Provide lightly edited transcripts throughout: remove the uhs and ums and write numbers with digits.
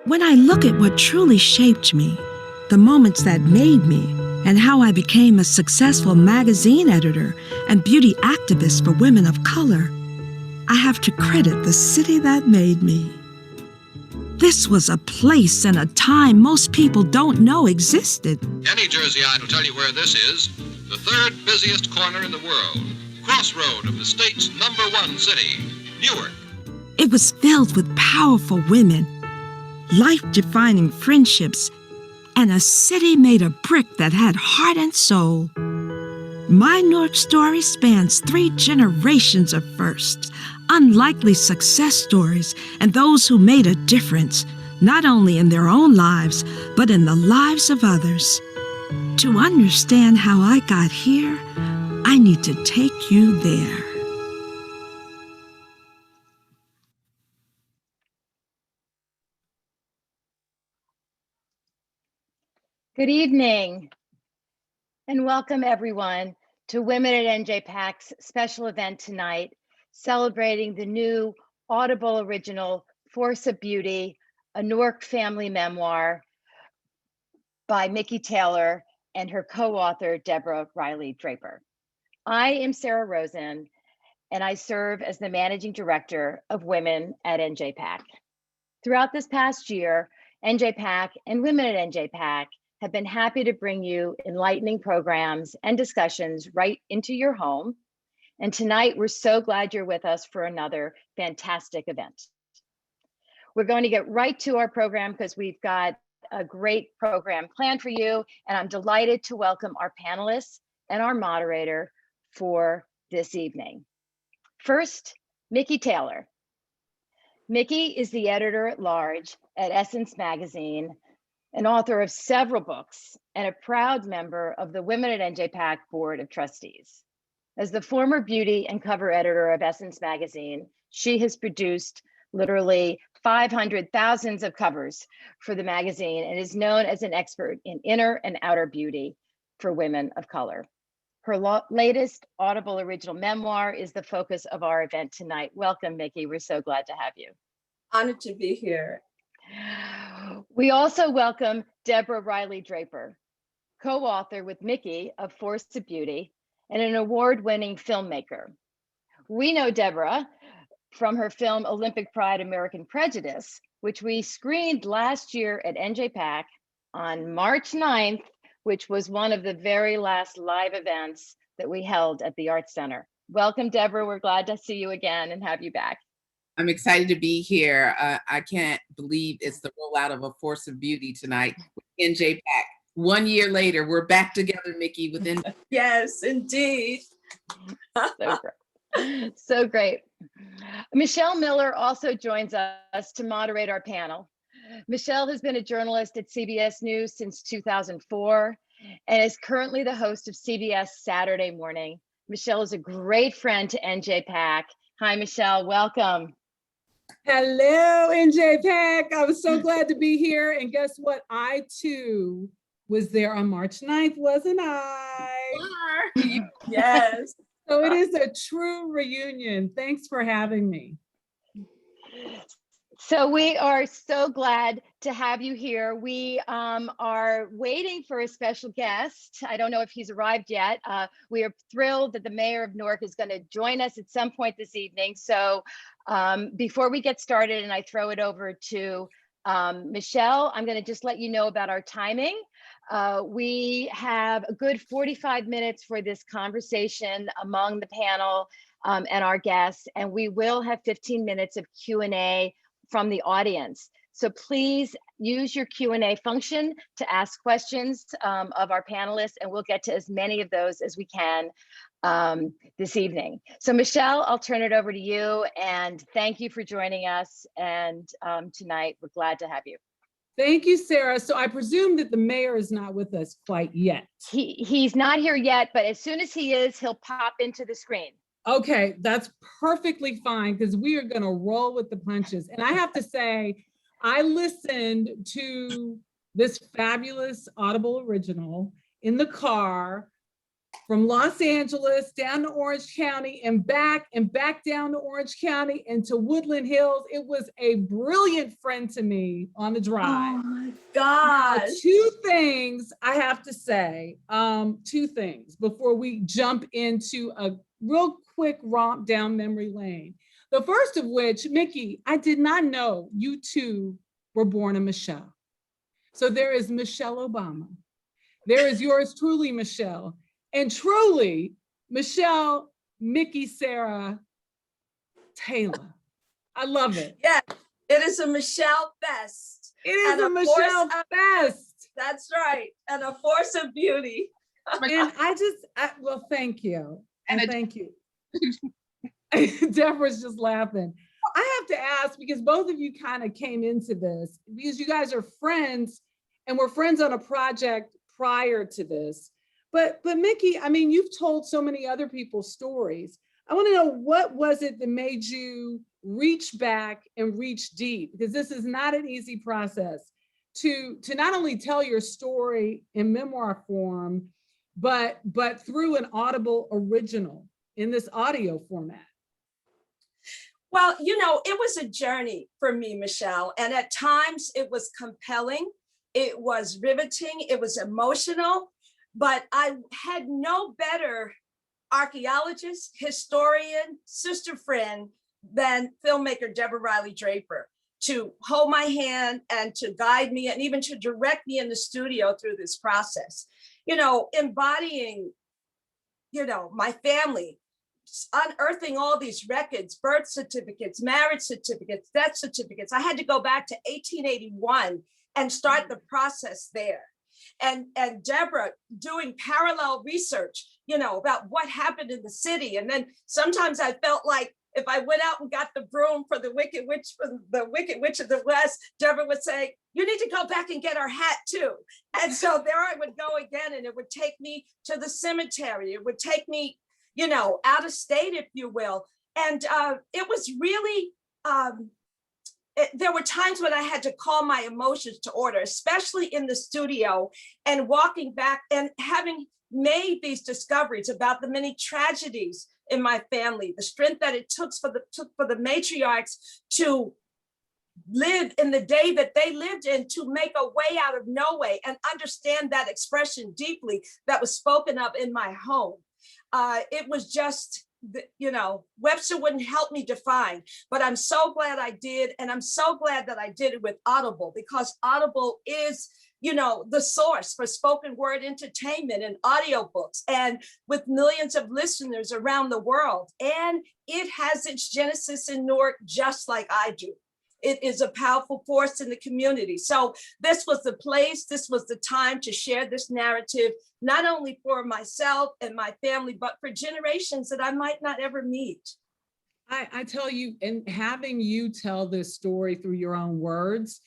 When I look at what truly shaped me, the moments that made me, and how I became a successful magazine editor and beauty activist for women of color, I have to credit the city that made me. This was a place and a time most people don't know existed. Any Jerseyite will tell you where this is. The third busiest corner in the world. Crossroad of the state's #1 city, Newark. It was filled with powerful women, life-defining friendships, and a city made of brick that had heart and soul. My Newark story spans 3 generations of firsts, unlikely success stories, and those who made a difference, not only in their own lives, but in the lives of others. To understand how I got here, I need to take you there. Good evening, and welcome everyone to Women at NJPAC's special event tonight, celebrating the new Audible original, Force of Beauty, a Newark family memoir by Mikki Taylor and her co-author, Deborah Draper. I am Sarah Rosen, and I serve as the Managing Director of Women at NJPAC. Throughout this past year, NJPAC and Women at NJPAC have been happy to bring you enlightening programs and discussions right into your home. And tonight, we're so glad you're with us for another fantastic event. We're going to get right to our program because we've got a great program planned for you. And I'm delighted to welcome our panelists and our moderator for this evening. First, Mikki Taylor. Mikki is the editor-at-large at Essence Magazine, an author of several books, and a proud member of the Women at NJPAC Board of Trustees. As the former beauty and cover editor of Essence Magazine, she has produced literally 500,000 of covers for the magazine and is known as an expert in inner and outer beauty for women of color. Her latest Audible original memoir is the focus of our event tonight. Welcome, Mikki. We're so glad to have you. Honored to be here. We also welcome Deborah Draper, co-author with Mikki of Force of Beauty and an award-winning filmmaker. We know Deborah from her film Olympic Pride, American Prejudice, which we screened last year at NJPAC on March 9th, which was one of the very last live events that we held at the Arts Center. Welcome, Deborah. We're glad to see you again and have you back. I'm excited to be here. I can't believe it's the rollout of A Force of Beauty tonight with NJPAC. 1 year later, we're back together, Mikki, within. Yes, indeed. So great. So great. Michelle Miller also joins us to moderate our panel. Michelle has been a journalist at CBS News since 2004 and is currently the host of CBS Saturday Morning. Michelle is a great friend to NJPAC. Hi, Michelle, welcome. Hello, NJPAC. I was so glad to be here. And guess what? I too was there on March 9th, wasn't I? Yes. So it is a true reunion. Thanks for having me. So we are so glad to have you here. We are waiting for a special guest. I don't know if he's arrived yet. We are thrilled that the mayor of Newark is going to join us at some point this evening. So before we get started and I throw it over to Michelle, I'm going to just let you know about our timing. We have a good 45 minutes for this conversation among the panel and our guests, and we will have 15 minutes of Q&A from the audience. So please use your Q&A function to ask questions of our panelists, and we'll get to as many of those as we can this evening. So Michelle, I'll turn it over to you, and thank you for joining us. And tonight, we're glad to have you. Thank you, Sarah. So I presume that the mayor is not with us quite yet. He's not here yet, but as soon as he is, he'll pop into the screen. Okay, that's perfectly fine because we are going to roll with the punches. And I have to say, I listened to this fabulous Audible original in the car from Los Angeles down to Orange County and back down to Orange County and to Woodland Hills. It was a brilliant friend to me on the drive. Oh my gosh. Two things I have to say, two things before we jump into a real quick romp down memory lane. The first of which, Mikki, I did not know you two were born in Michelle. So there is Michelle Obama. There is yours truly, Michelle. And truly, Michelle, Mikki, Sarah, Taylor. I love it. Yeah, it is a Michelle Best. It is a Michelle Best. That's right. And a force of beauty. And well, thank you. And thank you. Deborah's just laughing. I have to ask, because both of you kind of came into this, because you guys are friends and we're friends on a project prior to this. But Mikki, I mean, you've told so many other people's stories. I want to know, what was it that made you reach back and reach deep? Because this is not an easy process to not only tell your story in memoir form, but through an Audible original in this audio format. Well, you know, it was a journey for me, Michelle. And at times it was compelling. It was riveting. It was emotional. But I had no better archaeologist, historian, sister friend than filmmaker Deborah Draper to hold my hand and to guide me and even to direct me in the studio through this process. You know, embodying, you know, my family, unearthing all these records, birth certificates, marriage certificates, death certificates. I had to go back to 1881 and start the process there. And Deborah doing parallel research, you know, about what happened in the city. And then sometimes I felt like if I went out and got the broom for the Wicked Witch of the West, Deborah would say, you need to go back and get our hat too. And so there I would go again, and it would take me to the cemetery. It would take me, you know, out of state, if you will. And it was really, there were times when I had to call my emotions to order, especially in the studio and walking back and having made these discoveries about the many tragedies in my family, the strength that it took for the matriarchs to live in the day that they lived in, to make a way out of no way, and understand that expression deeply that was spoken of in my home. It was just, you know, Webster wouldn't help me define, but I'm so glad I did. And I'm so glad that I did it with Audible, because Audible is, you know, the source for spoken word entertainment and audiobooks, and with millions of listeners around the world. And it has its genesis in Newark, just like I do. It is a powerful force in the community. So this was the place, this was the time to share this narrative, not only for myself and my family, but for generations that I might not ever meet. I tell you, and having you tell this story through your own words,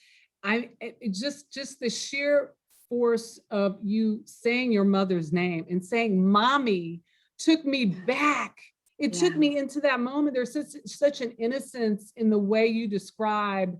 just the sheer force of you saying your mother's name and saying mommy took me back. It took me into that moment. There's such an innocence in the way you describe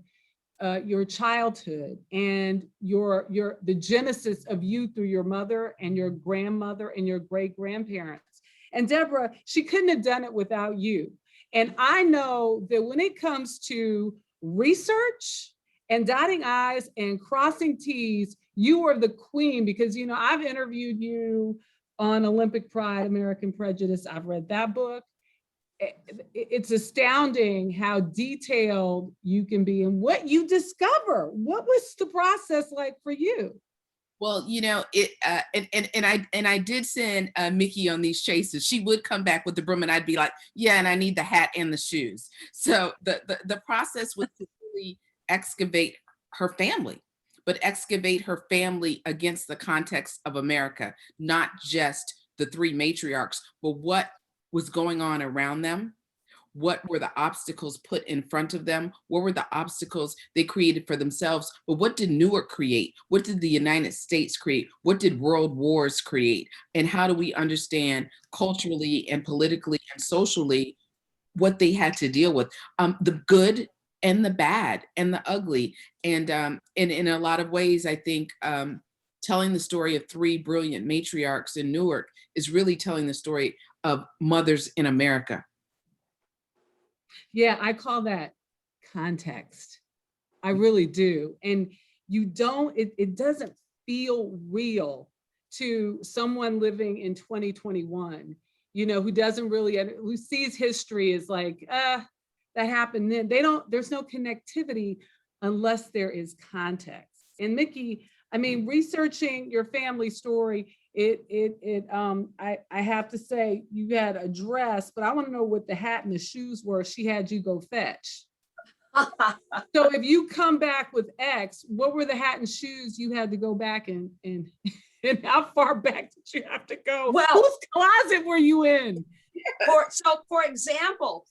your childhood and the genesis of you through your mother and your grandmother and your great-grandparents. And Deborah, she couldn't have done it without you. And I know that when it comes to research and dotting I's and crossing T's, you are the queen, because, you know, I've interviewed you on Olympic Pride, American Prejudice. I've read that book. It's astounding how detailed you can be and what you discover. What was the process like for you? Well, you know, I did send Mikki on these chases. She would come back with the broom and I'd be like, yeah, and I need the hat and the shoes. So the process was to really excavate her family, but excavate her family against the context of America, not just the three matriarchs, but what was going on around them. What were the obstacles put in front of them? What were the obstacles they created for themselves? But what did Newark create? What did the United States create? What did world wars create? And how do we understand culturally and politically and socially what they had to deal with? The good and the bad and the ugly. And in a lot of ways, I think telling the story of three brilliant matriarchs in Newark is really telling the story of mothers in America. Yeah, I call that context. I really do. And it doesn't feel real to someone living in 2021, who sees history as like, that happened then. There's no connectivity unless there is context. And Mikki, I mean, researching your family story, I have to say, you had a dress, but I want to know what the hat and the shoes were she had you go fetch. So if you come back with X, what were the hat and shoes you had to go back and how far back did you have to go? Well, whose closet were you in? For example,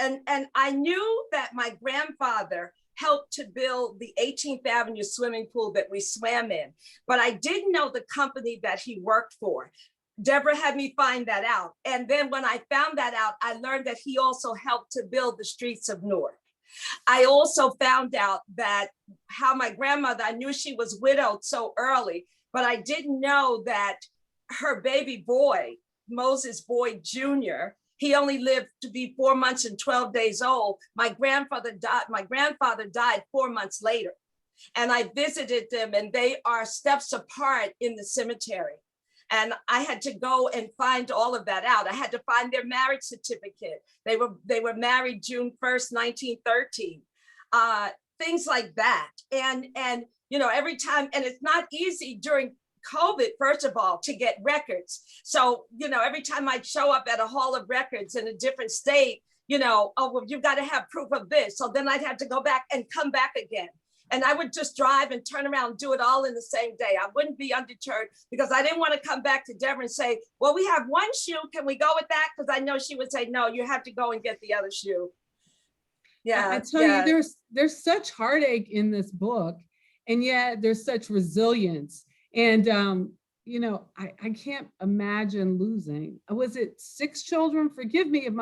and I knew that my grandfather helped to build the 18th Avenue swimming pool that we swam in, but I didn't know the company that he worked for. Deborah had me find that out. And then when I found that out, I learned that he also helped to build the streets of Newark. I also found out that how my grandmother, I knew she was widowed so early, but I didn't know that her baby boy, Moses Boyd Jr., he only lived to be 4 months and 12 days old. My grandfather died 4 months later. And I visited them, and they are steps apart in the cemetery. And I had to go and find all of that out. I had to find their marriage certificate. They were married June 1st, 1913. Things like that. And every time, and it's not easy during COVID, first of all, to get records. So, every time I'd show up at a hall of records in a different state, you've got to have proof of this. So then I'd have to go back and come back again. And I would just drive and turn around and do it all in the same day. I wouldn't be undeterred because I didn't want to come back to Deborah and say, well, we have one shoe. Can we go with that? Because I know she would say, no, you have to go and get the other shoe. Yeah. I tell you, there's such heartache in this book, and yet there's such resilience. And, I can't imagine losing. Was it 6 children? Forgive me if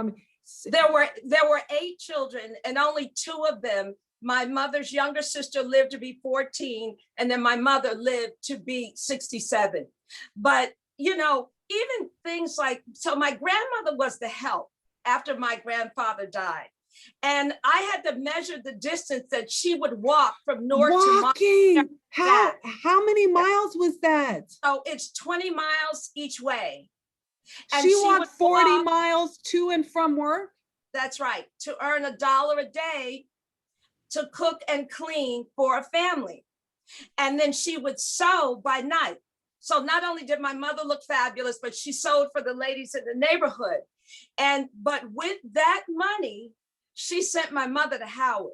There were 8 children, and only 2 of them, my mother's younger sister lived to be 14, and then my mother lived to be 67. But, even things like, so my grandmother was the help after my grandfather died. And I had to measure the distance that she would walk from Newark to Walking. How many miles was that? So it's 20 miles each way. And she walked 40 walk, miles to and from work? That's right, to earn $1 a day to cook and clean for a family. And then she would sew by night. So not only did my mother look fabulous, but she sewed for the ladies in the neighborhood. But with that money, she sent my mother to Howard.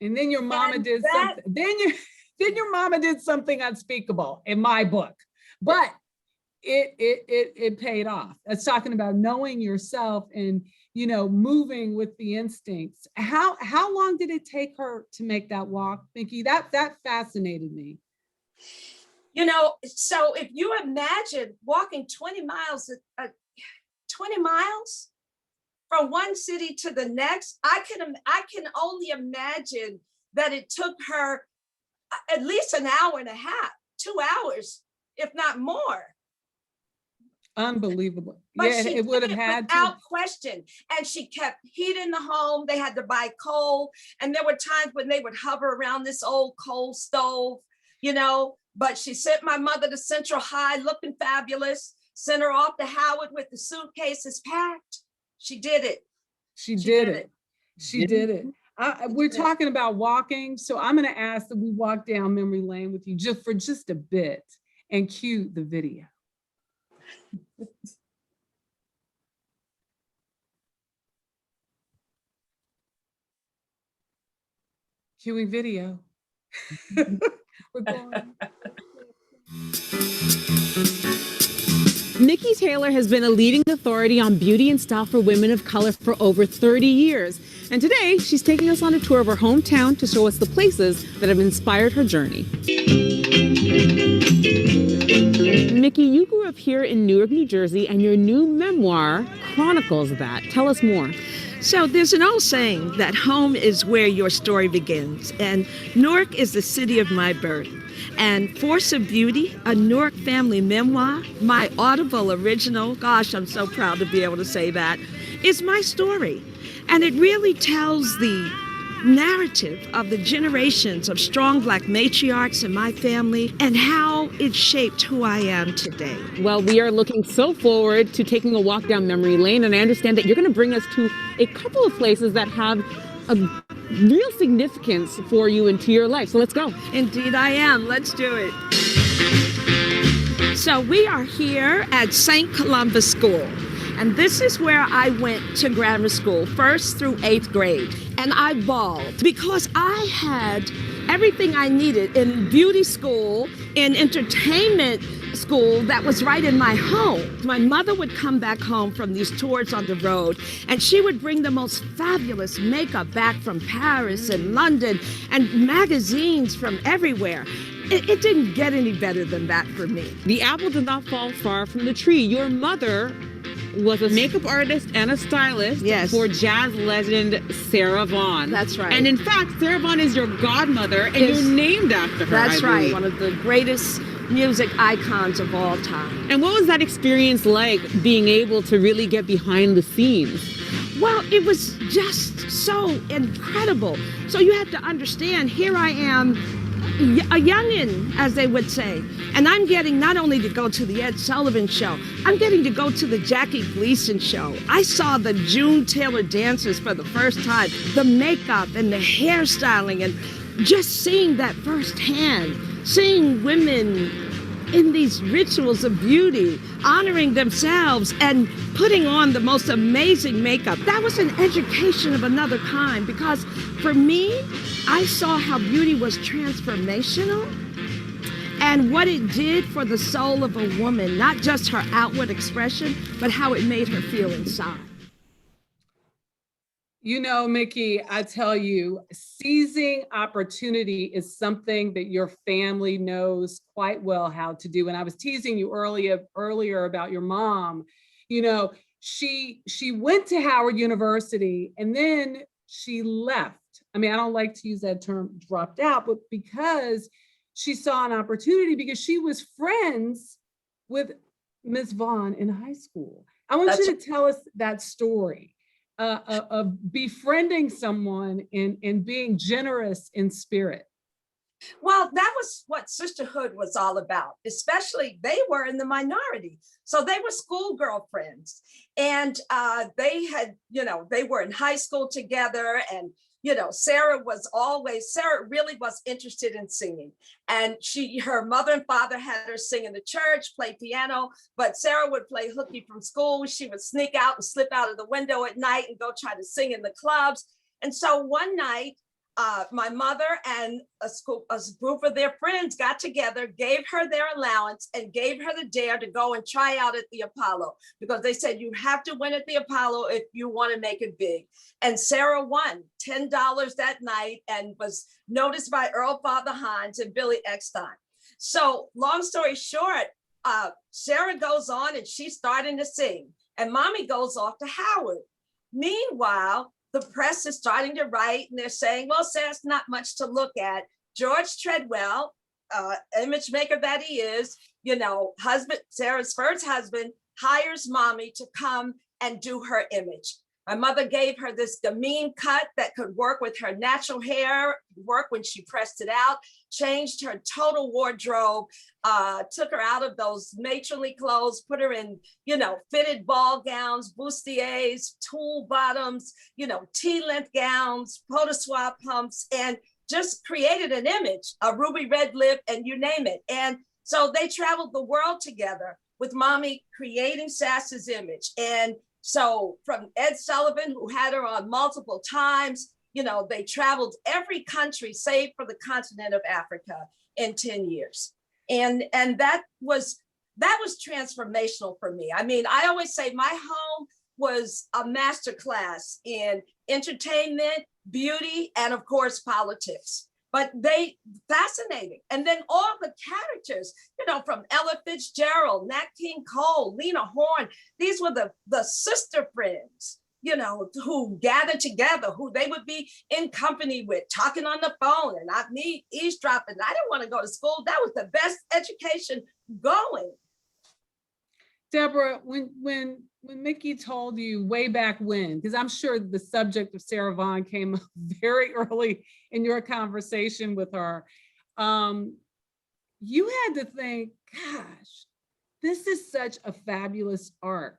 And then your mama did something. Then your mama did something unspeakable in my book. But it paid off. That's talking about knowing yourself and moving with the instincts. How long did it take her to make that walk, Mikki? That fascinated me. So if you imagine walking 20 miles, 20 miles from one city to the next, I can only imagine that it took her at least an hour and a half, 2 hours, if not more. Unbelievable. But yeah, it would have had without question. And she kept heat in the home. They had to buy coal. And there were times when they would hover around this old coal stove, but she sent my mother to Central High looking fabulous, sent her off to Howard with the suitcases packed. She did it. She did it. We're talking about walking. So I'm going to ask that we walk down memory lane with you just a bit and cue the video. Cueing video. We're going. Mikki Taylor has been a leading authority on beauty and style for women of color for over 30 years. And today, she's taking us on a tour of her hometown to show us the places that have inspired her journey. Mikki, you grew up here in Newark, New Jersey, and your new memoir chronicles that. Tell us more. So there's an old saying that home is where your story begins, and Newark is the city of my birth. And Force of Beauty, a Newark family memoir, my Audible original, gosh, I'm so proud to be able to say that, is my story. And it really tells the narrative of the generations of strong Black matriarchs in my family and how it shaped who I am today. Well, we are looking so forward to taking a walk down memory lane, and I understand that you're going to bring us to a couple of places that have a real significance for you and to your life. So let's go. Indeed I am. Let's do it. So we are here at St. Columbus School. And this is where I went to grammar school, 1st through 8th grade. And I bawled because I had everything I needed in beauty school, in entertainment school that was right in my home. My mother would come back home from these tours on the road, and she would bring the most fabulous makeup back from Paris and London and magazines from everywhere. It didn't get any better than that for me. The apple did not fall far from the tree. Your mother was a makeup artist and a stylist for jazz legend Sarah Vaughan. That's right. And in fact, Sarah Vaughan is your godmother, and you're named after her. That's right. One of the greatest music icons of all time. And what was that experience like, being able to really get behind the scenes? Well, it was just so incredible. So you have to understand, here I am, a youngin', as they would say. And I'm getting not only to go to the Ed Sullivan Show, I'm getting to go to the Jackie Gleason Show. I saw the June Taylor dances for the first time, the makeup and the hairstyling, and just seeing that firsthand, seeing women in these rituals of beauty, honoring themselves and putting on the most amazing makeup. That was an education of another kind, because for me, I saw how beauty was transformational and what it did for the soul of a woman, not just her outward expression, but how it made her feel inside. You know, Mikki, I tell you, seizing opportunity is something that your family knows quite well how to do. And I was teasing you earlier about your mom. You know, she went to Howard University and then she left. I mean, I don't like to use that term, dropped out, but because she saw an opportunity, because she was friends with Ms. Vaughan in high school. I want you to tell us that story. Of befriending someone and being generous in spirit. Well, that was what sisterhood was all about, especially they were in the minority. So they were schoolgirl friends, and they had, you know, they were in high school together, and you know, Sarah really was interested in singing. And her mother and father had her sing in the church, play piano, but Sarah would play hooky from school. She would sneak out and slip out of the window at night and go try to sing in the clubs. And so one night, my mother and a group of their friends got together, gave her their allowance, and gave her the dare to go and try out at the Apollo, because they said you have to win at the Apollo if you want to make it big. And Sarah won $10 that night and was noticed by Earl Father Hines and Billy Eckstein. So long story short, Sarah goes on and she's starting to sing, and mommy goes off to Howard. Meanwhile, the press is starting to write, and they're saying, well, Sarah's not much to look at. George Treadwell, image maker that he is, you know, Sarah's first husband, hires mommy to come and do her image. My mother gave her this gamine cut that could work with her natural hair, work when she pressed it out, changed her total wardrobe, took her out of those matronly clothes, put her in, you know, fitted ball gowns, bustiers, tulle bottoms, you know, T-length gowns, polissoir pumps, and just created an image, a ruby red lip, and you name it. And so they traveled the world together with mommy creating Sass's image. And so from Ed Sullivan, who had her on multiple times, you know, they traveled every country save for the continent of Africa in 10 years. And that was transformational for me. I mean, I always say my home was a masterclass in entertainment, beauty, and of course, politics. But they fascinating. And then all the characters, you know, from Ella Fitzgerald, Nat King Cole, Lena Horne, these were the sister friends who gathered together, who they would be in company with, talking on the phone, and not me eavesdropping. I didn't want to go to school. That was the best education going. Deborah, when Mikki told you way back when, because I'm sure the subject of Sarah Vaughan came up very early in your conversation with her, you had to think, gosh, this is such a fabulous arc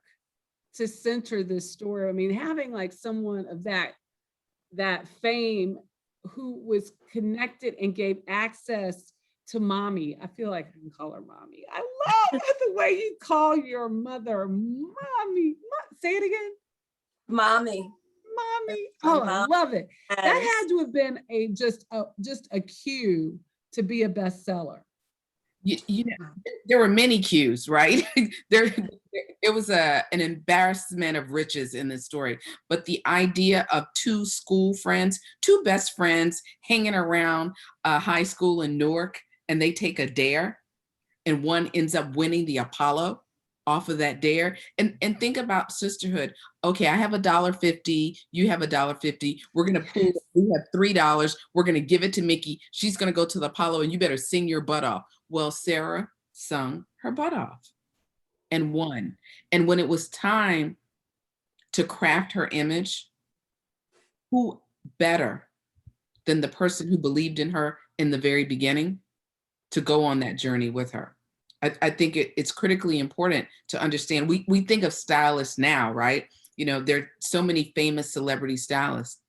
to center this story. I mean, having like someone of that fame who was connected and gave access to mommy. I feel like I can call her mommy. I love the way you call your mother mommy. Say it again. Mommy. Mommy. Oh, I love it. That had to have been just a cue to be a bestseller. There were many cues, right? there was an embarrassment of riches in this story, but the idea of two school friends, two best friends hanging around high school in Newark, and they take a dare, and one ends up winning the Apollo off of that dare. And think about sisterhood. Okay, I have $1.50, you have $1.50. We're gonna pool. We have $3. We're gonna give it to Mikki. She's gonna go to the Apollo, and you better sing your butt off. Well, Sarah sung her butt off and won. And when it was time to craft her image, who better than the person who believed in her in the very beginning to go on that journey with her? I think it's critically important to understand. We think of stylists now, right? There are so many famous celebrity stylists.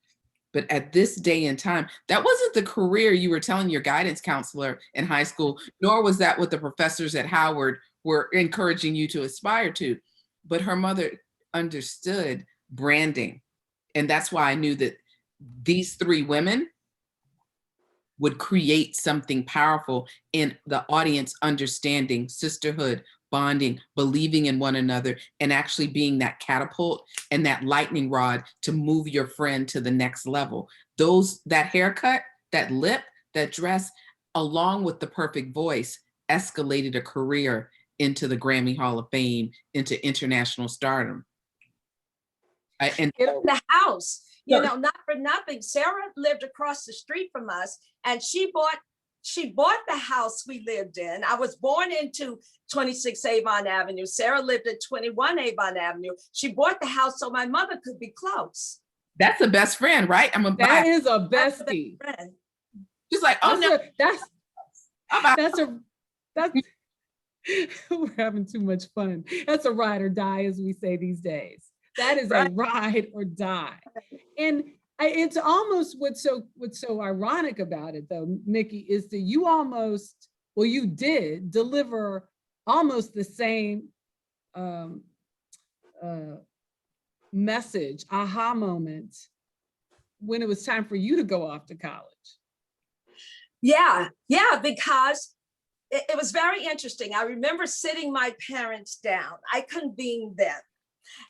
But at this day and time, that wasn't the career you were telling your guidance counselor in high school, nor was that what the professors at Howard were encouraging you to aspire to. But her mother understood branding. And that's why I knew that these three women would create something powerful in the audience, understanding sisterhood, bonding, believing in one another, and actually being that catapult and that lightning rod to move your friend to the next level. That haircut, that lip, that dress, along with the perfect voice, escalated a career into the Grammy Hall of Fame, into international stardom. In the house, not for nothing, Sarah lived across the street from us, and she bought the house we lived in. I was born into 26 Avon Avenue. Sarah lived at 21 Avon Avenue. She bought the house so my mother could be close. That's a best friend, right? That is a bestie. She's like, oh no, we're having too much fun. That's a ride or die, as we say these days. That is a ride or die. And it's almost what's so ironic about it, though, Mikki, is that you did deliver almost the same message, aha moment, when it was time for you to go off to college. Yeah, because it was very interesting. I remember sitting my parents down. I convened them,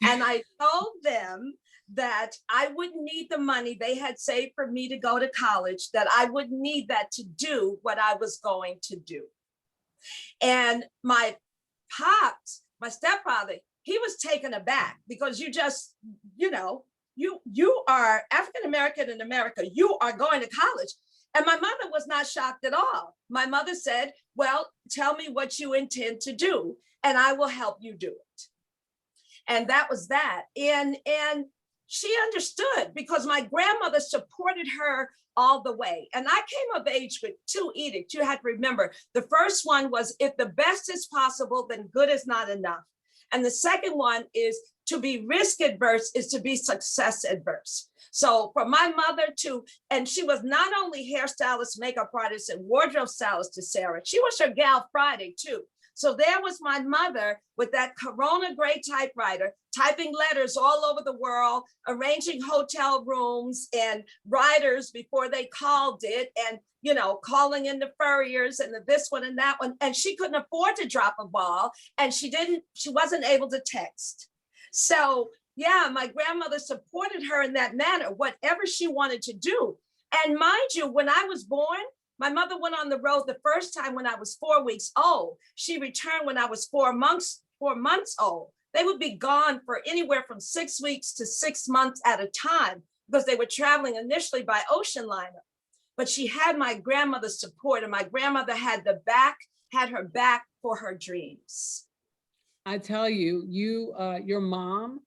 and I told them that I wouldn't need the money they had saved for me to go to college, that I wouldn't need that to do what I was going to do. And my pops, my stepfather, he was taken aback, because you are African-American in America, you are going to college. And my mother was not shocked at all. My mother said, well, tell me what you intend to do, and I will help you do it. And that was that. And she understood, because my grandmother supported her all the way. And I came of age with two edicts. You had to remember, the first one was, if the best is possible, then good is not enough. And the second one is, to be risk adverse is to be success adverse. So for my mother and she was not only hairstylist, makeup artist, and wardrobe stylist to Sarah, she was her gal Friday too. So there was my mother with that Corona gray typewriter, typing letters all over the world, arranging hotel rooms and riders before they called it, and calling in the furriers and the this one and that one. And she couldn't afford to drop a ball, and she wasn't able to text. So yeah, my grandmother supported her in that manner, whatever she wanted to do. And mind you, when I was born, my mother went on the road the first time when I was 4 weeks old. She returned when I was 4 months old. They would be gone for anywhere from 6 weeks to 6 months at a time because they were traveling initially by ocean liner. But she had my grandmother's support, and my grandmother had her back for her dreams. I tell you, your mom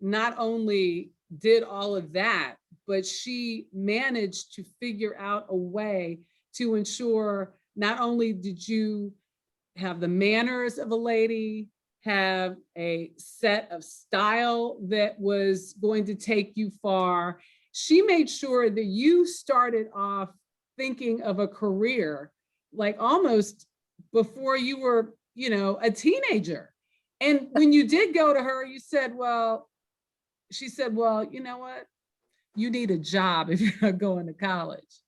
not only did all of that, but she managed to figure out a way to ensure not only did you have the manners of a lady, have a set of style that was going to take you far, she made sure that you started off thinking of a career like almost before you were, a teenager. And when you did go to her, she said, well, you know what? You need a job if you're not going to college.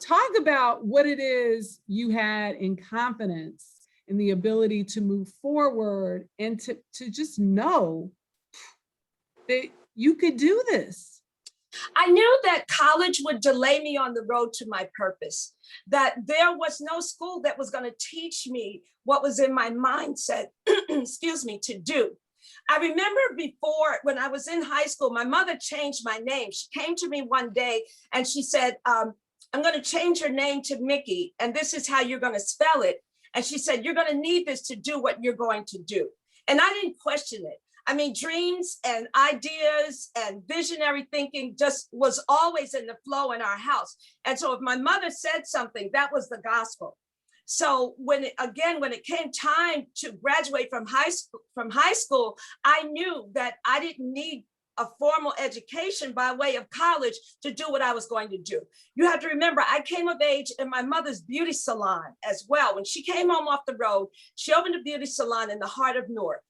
Talk about what it is you had in confidence and the ability to move forward and to just know that you could do this. I knew that college would delay me on the road to my purpose, that there was no school that was going to teach me what was in my mindset, to do. I remember before, when I was in high school, my mother changed my name. She came to me one day and she said, I'm going to change your name to Mikki, and this is how you're going to spell it. And she said, you're going to need this to do what you're going to do. And I didn't question it. I mean, dreams and ideas and visionary thinking just was always in the flow in our house. And so if my mother said something, that was the gospel. So when it came time to graduate from high school, I knew that I didn't need a formal education by way of college to do what I was going to do. You have to remember, I came of age in my mother's beauty salon as well. When she came home off the road, she opened a beauty salon in the heart of Newark.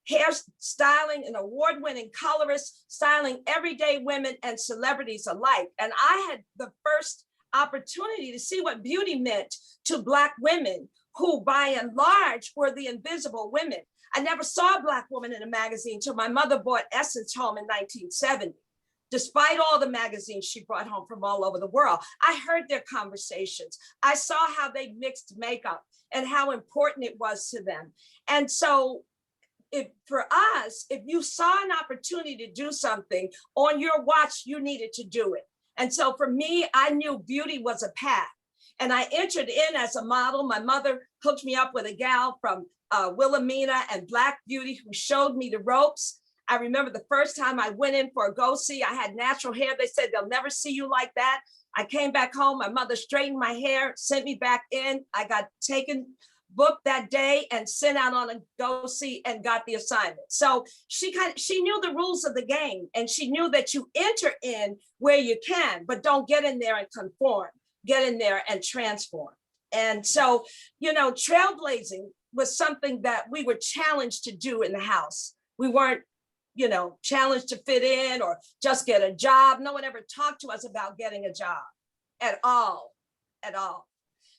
Hair styling, an award-winning colorist, styling everyday women and celebrities alike. And I had the first opportunity to see what beauty meant to Black women who, by and large, were the invisible women. I never saw a Black woman in a magazine until my mother brought Essence home in 1970. Despite all the magazines she brought home from all over the world, I heard their conversations. I saw how they mixed makeup and how important it was to them. And so for us, if you saw an opportunity to do something on your watch, you needed to do it. And so for me, I knew beauty was a path. And I entered in as a model. My mother hooked me up with a gal from Wilhelmina and Black Beauty who showed me the ropes. I remember the first time I went in for a go-see, I had natural hair. They said, they'll never see you like that. I came back home, my mother straightened my hair, sent me back in. I got booked that day and sent out on a go-see and got the assignment. So she knew the rules of the game, and she knew that you enter in where you can, but don't get in there and conform, get in there and transform. And so, trailblazing was something that we were challenged to do in the house. We weren't, challenged to fit in or just get a job. No one ever talked to us about getting a job at all.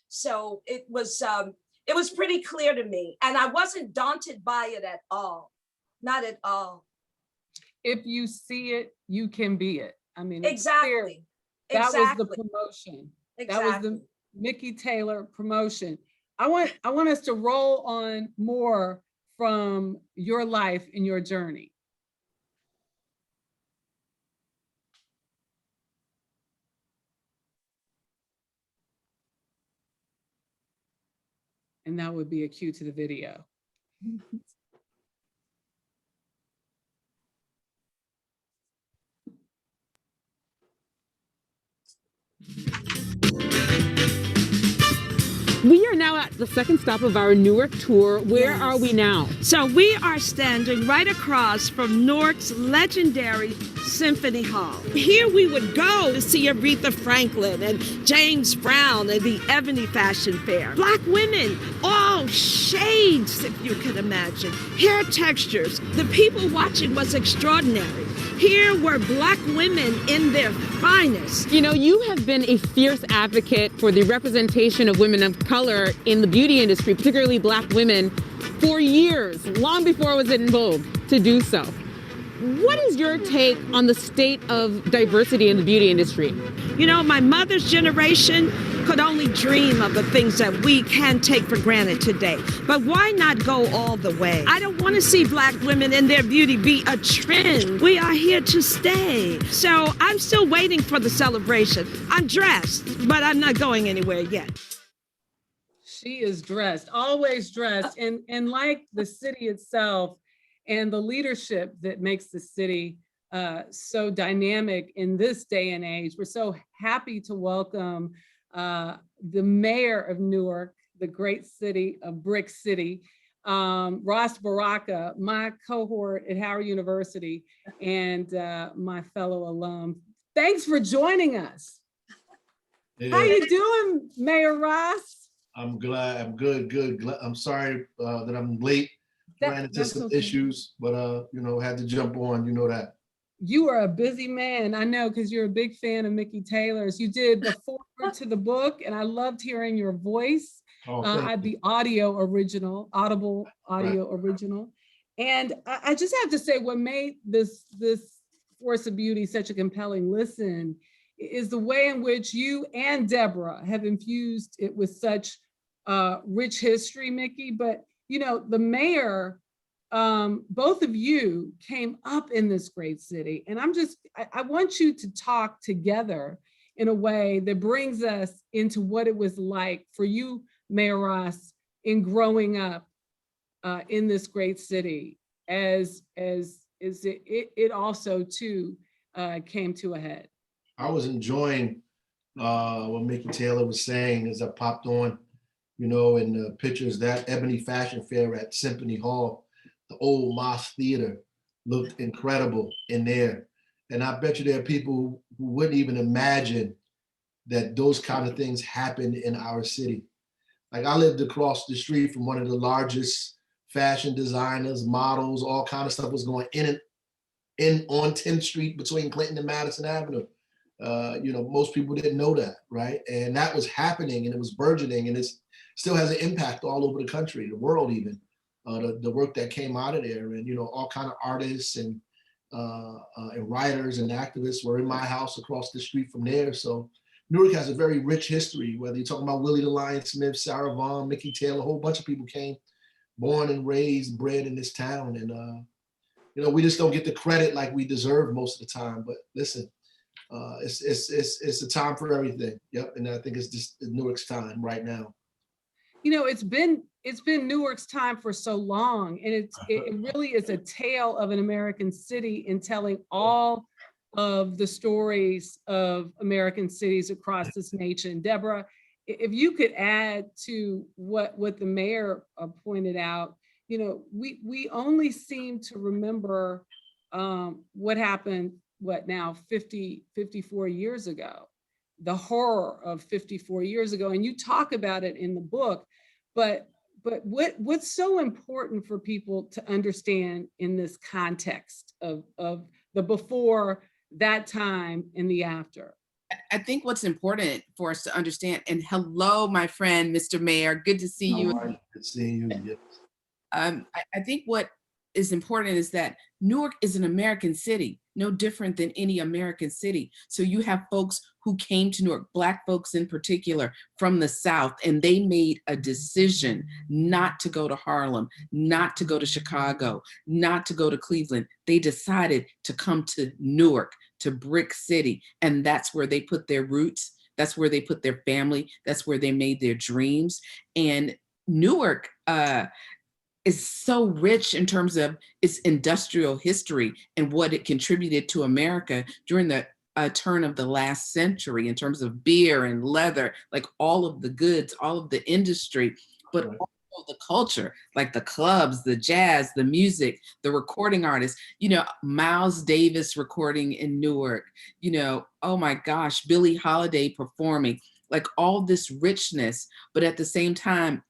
So it was pretty clear to me, and I wasn't daunted by it at all, not at all. If you see it, you can be it. I mean, exactly. That was the promotion. Exactly. That was the Mikki Taylor promotion. I want us to roll on more from your life and your journey. And that would be a cue to the video. We are now at the second stop of our Newark tour. Where are we now? So we are standing right across from Newark's legendary Symphony Hall. Here we would go to see Aretha Franklin and James Brown and the Ebony Fashion Fair. Black women, all shades, if you can imagine. Hair textures. The people watching was extraordinary. Here were Black women in their finest. You have been a fierce advocate for the representation of women of color in the beauty industry, particularly Black women, for years, long before it was in vogue to do so. What is your take on the state of diversity in the beauty industry? My mother's generation, could only dream of the things that we can take for granted today. But why not go all the way? I don't want to see Black women in their beauty be a trend. We are here to stay. So I'm still waiting for the celebration. I'm dressed, but I'm not going anywhere yet. She is dressed, always dressed. And like the city itself and the leadership that makes the city so dynamic in this day and age, we're so happy to welcome the mayor of Newark, the great city of Brick City, Ross Baraka, my cohort at Howard University, and my fellow alum. Thanks for joining us. Yeah. How you doing, Mayor Ross? I'm glad. I'm good. I'm sorry that I'm late. Ran into some issues, but had to jump on. You know that. You are a busy man. I know, because you're a big fan of Mikki Taylor's. You did the foreword to the book, and I loved hearing your voice. The audible audio original. And I just have to say, what made this Force of Beauty such a compelling listen is the way in which you and Deborah have infused it with such rich history, Mikki. But the mayor, both of you came up in this great city, and I want you to talk together in a way that brings us into what it was like for you, Mayor Ross, in growing up in this great city, as it also too came to a head. I was enjoying what Mikki Taylor was saying as I popped on, in the pictures, that Ebony Fashion Fair at Symphony Hall, the old Moss Theater looked incredible in there. And I bet you there are people who wouldn't even imagine that those kind of things happen in our city. Like, I lived across the street from one of the largest fashion designers, models, all kind of stuff was going in on 10th Street between Clinton and Madison Avenue. Most people didn't know that, right? And that was happening, and it was burgeoning, and it still has an impact all over the country, the world even. The work that came out of there, and all kind of artists and writers and activists were in my house across the street from there. So Newark has a very rich history, whether you're talking about Willie the Lion Smith, Sarah Vaughan, Mikki Taylor, a whole bunch of people came, born and raised, bred in this town. And, we just don't get the credit like we deserve most of the time. But listen, it's a time for everything. Yep. And I think it's just Newark's time right now. It's been Newark's time for so long, and it really is a tale of an American city in telling all of the stories of American cities across this nation. Deborah, if you could add to what the mayor pointed out, we only seem to remember what happened, 54 years ago, the horror of 54 years ago. And you talk about it in the book, but what's so important for people to understand in this context of the before, that time, and the after? I think what's important for us to understand, and hello, my friend, Mr. Mayor, good to see you. Right. Good seeing you. Yes. I think what is important is that Newark is an American city, no different than any American city. So you have folks who came to Newark, Black folks in particular, from the South, and they made a decision not to go to Harlem, not to go to Chicago, not to go to Cleveland. They decided to come to Newark, to Brick City, and that's where they put their roots. That's where they put their family. That's where they made their dreams. And Newark is so rich in terms of its industrial history and what it contributed to America during the turn of the last century in terms of beer and leather, like all of the goods, all of the industry, but also the culture, like the clubs, the jazz, the music, the recording artists, Miles Davis recording in Newark, oh my gosh, Billie Holiday performing. Like all this richness, but at the same time,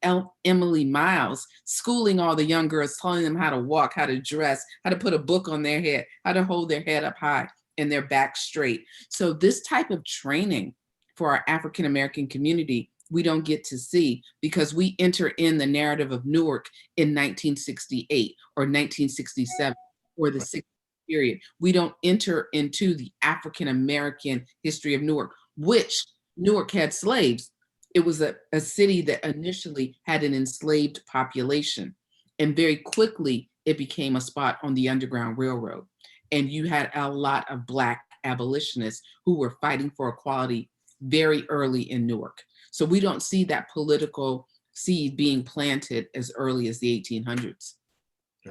Emily Miles schooling all the young girls, telling them how to walk, how to dress, how to put a book on their head, how to hold their head up high and their back straight. So this type of training for our African-American community, we don't get to see because we enter in the narrative of Newark in 1968 or 1967 or the 60s period. We don't enter into the African-American history of Newark, which Newark had slaves, it was a city that initially had an enslaved population. And very quickly, it became a spot on the Underground Railroad. And you had a lot of Black abolitionists who were fighting for equality very early in Newark. So we don't see that political seed being planted as early as the 1800s.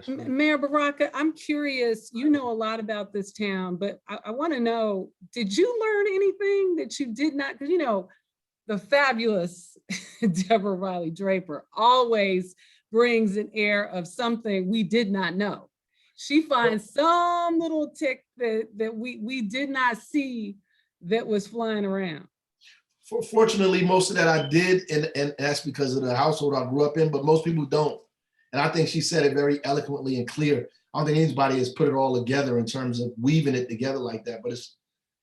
Mayor Baraka, I'm curious, you know a lot about this town, but I want to know, did you learn anything that you did not, because you know, the fabulous Deborah Riley Draper always brings an air of something we did not know. She finds some little tick that we did not see that was flying around. Fortunately, most of that I did, and that's because of the household I grew up in, but most people don't. And I think she said it very eloquently and clear. I don't think anybody has put it all together in terms of weaving it together like that. But it's,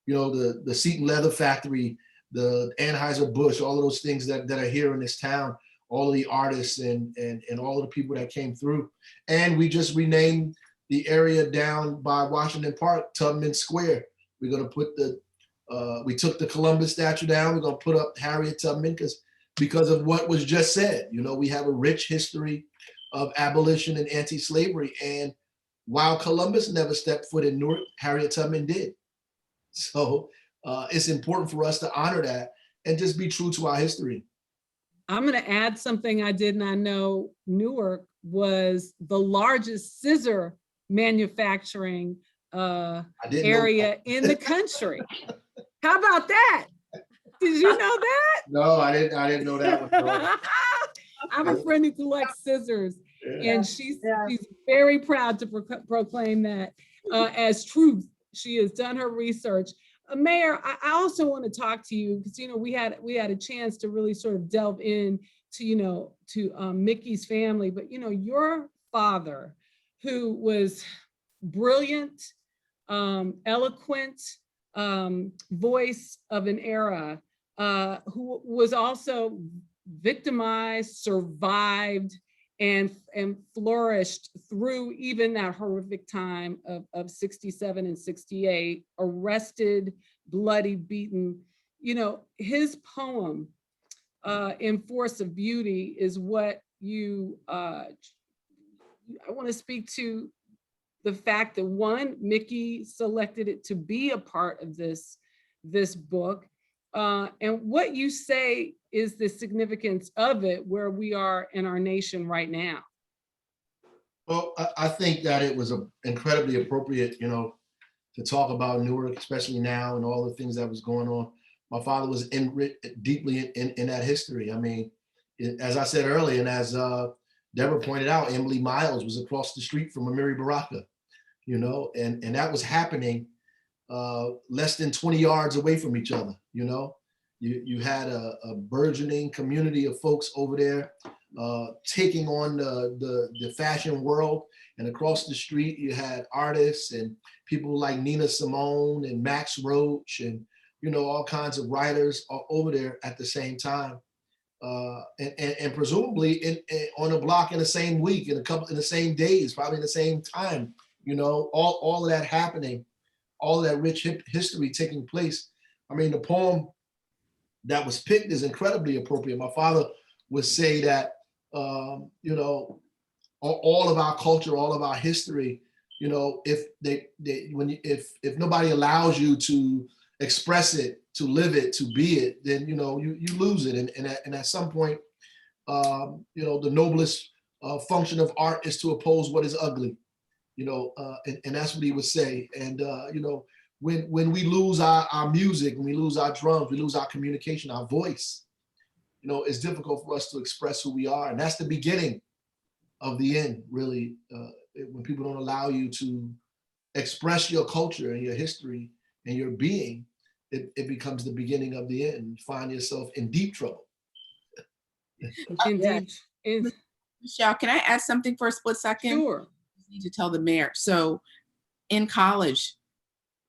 you know, the Seton Leather Factory, the Anheuser-Busch, all of those things that are here in this town, all of the artists and all of the people that came through. And we just renamed the area down by Washington Park, Tubman Square. We're gonna put we took the Columbus statue down. We're gonna put up Harriet Tubman because of what was just said. You know, we have a rich history of abolition and anti-slavery. And while Columbus never stepped foot in Newark, Harriet Tubman did. So it's important for us to honor that and just be true to our history. I'm going to add something I did not know. Newark was the largest scissor manufacturing area in the country. How about that? Did you know that? No, I didn't know that one. I have a friend who collects scissors, and she's very proud to proclaim that as truth. She has done her research. Mayor, I also want to talk to you because, you know, we had a chance to really sort of delve in to, you know, to Mikki's family, but, you know, your father, who was brilliant, eloquent, voice of an era, who was also victimized, survived, and flourished through even that horrific time of 67 and 68, arrested, bloody, beaten. You know, his poem, In Force of Beauty, is what you, I want to speak to the fact that one, Mikki selected it to be a part of this book, and what you say is the significance of it where we are in our nation right now. Well, I think that it was incredibly appropriate, you know, to talk about Newark, especially now and all the things that was going on. My father was deeply in that history. I mean, as I said earlier, and as Deborah pointed out, Emily Miles was across the street from Amiri Baraka, you know, and that was happening less than 20 yards away from each other, you know. You had a burgeoning community of folks over there taking on the fashion world, and across the street you had artists and people like Nina Simone and Max Roach and, you know, all kinds of writers over there at the same time, and presumably on a block in the same week, in the same days, probably in the same time, you know, all of that happening, all of that rich history taking place. I mean, the poem that was picked is incredibly appropriate. My father would say that, you know, all of our culture, all of our history, you know, if nobody allows you to express it, to live it, to be it, then, you know, you lose it. And at some point, you know, the noblest function of art is to oppose what is ugly, you know, and that's what he would say. And, you know, when we lose our music, when we lose our drums, we lose our communication, our voice, you know, it's difficult for us to express who we are. And that's the beginning of the end, really. When people don't allow you to express your culture and your history and your being, it becomes the beginning of the end. You find yourself in deep trouble. Indeed. Michelle, can I add something for a split second? Sure. I need to tell the mayor. So in college,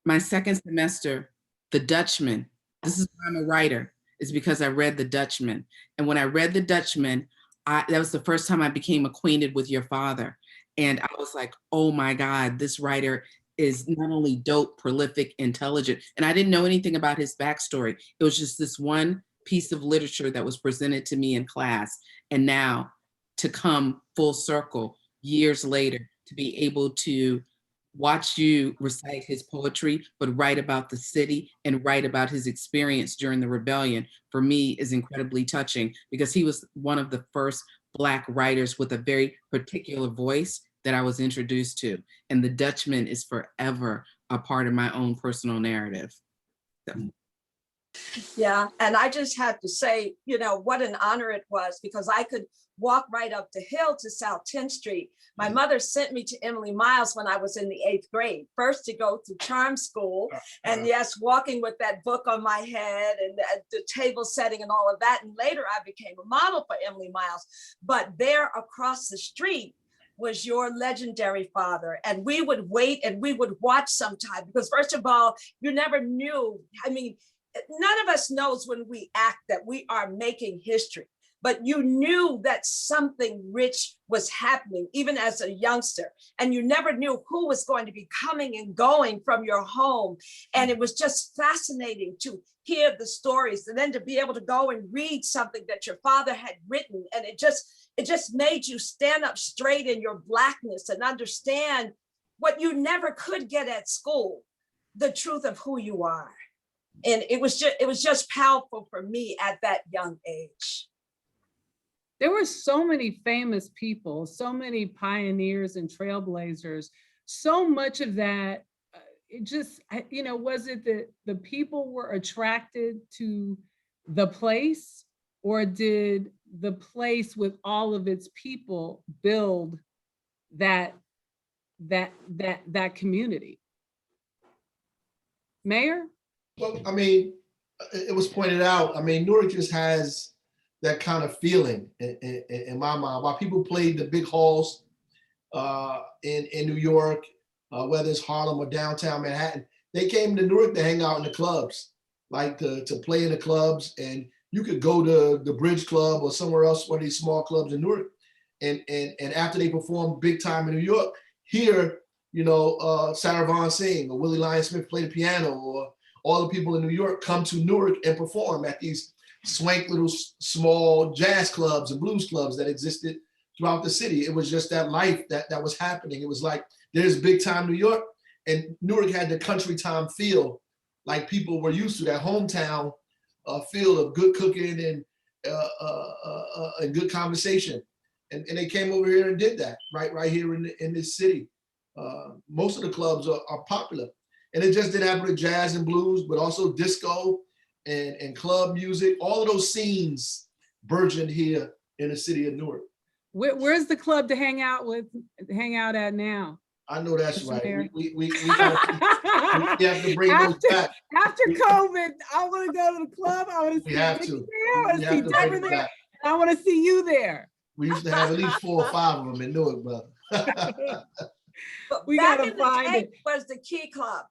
my second semester, The Dutchman, this is why I'm a writer, is because I read The Dutchman. And when I read The Dutchman, that was the first time I became acquainted with your father. And I was like, oh my God, this writer is not only dope, prolific, intelligent. And I didn't know anything about his backstory. It was just this one piece of literature that was presented to me in class. And now to come full circle years later, to be able to watch you recite his poetry, but write about the city and write about his experience during the rebellion, for me is incredibly touching, because he was one of the first Black writers with a very particular voice that I was introduced to. And The Dutchman is forever a part of my own personal narrative. So. Yeah, and I just have to say, you know, what an honor it was, because I could walk right up the hill to South 10th Street. My mother sent me to Emily Miles when I was in the 8th grade, first to go to charm school. And yes, walking with that book on my head and the table setting and all of that. And later I became a model for Emily Miles. But there across the street was your legendary father. And we would wait and we would watch sometime, because first of all, you never knew. I mean, none of us knows when we act that we are making history, but you knew that something rich was happening even as a youngster, and you never knew who was going to be coming and going from your home. And it was just fascinating to hear the stories, and then to be able to go and read something that your father had written. And it just made you stand up straight in your Blackness and understand what you never could get at school, the truth of who you are. And it was just powerful for me at that young age. There were so many famous people, so many pioneers and trailblazers. So much of that, it just, you know, was it that the people were attracted to the place, or did the place with all of its people build that community? Mayor? Well, I mean, it was pointed out. I mean, Newark just has that kind of feeling in my mind. While people played the big halls in New York, whether it's Harlem or downtown Manhattan, they came to Newark to hang out in the clubs, like to play in the clubs. And you could go to the Bridge Club or somewhere else, one of these small clubs in Newark. And after they performed big time in New York, here, you know, Sarah Vaughan Singh or Willie Lyon Smith play the piano, or all the people in New York come to Newark and perform at these swank little small jazz clubs and blues clubs that existed throughout the city. It was just that life that was happening. It was like, there's big time New York, and Newark had the country time feel, like people were used to, that hometown feel of good cooking and good conversation. And they came over here and did that right here in this city. Most of the clubs are popular. And it just didn't happen with jazz and blues, but also disco and club music. All of those scenes burgeoned here in the city of Newark. Where's the club to hang out at now? I know that's right. We have to bring those back. After COVID, I want to go to the club. I want to see Mikki there. I want to see Deborah there. And I want to see you there. We used to have at least 4 or 5 of them in Newark, brother. We Back gotta in the find day it. was the Key Club.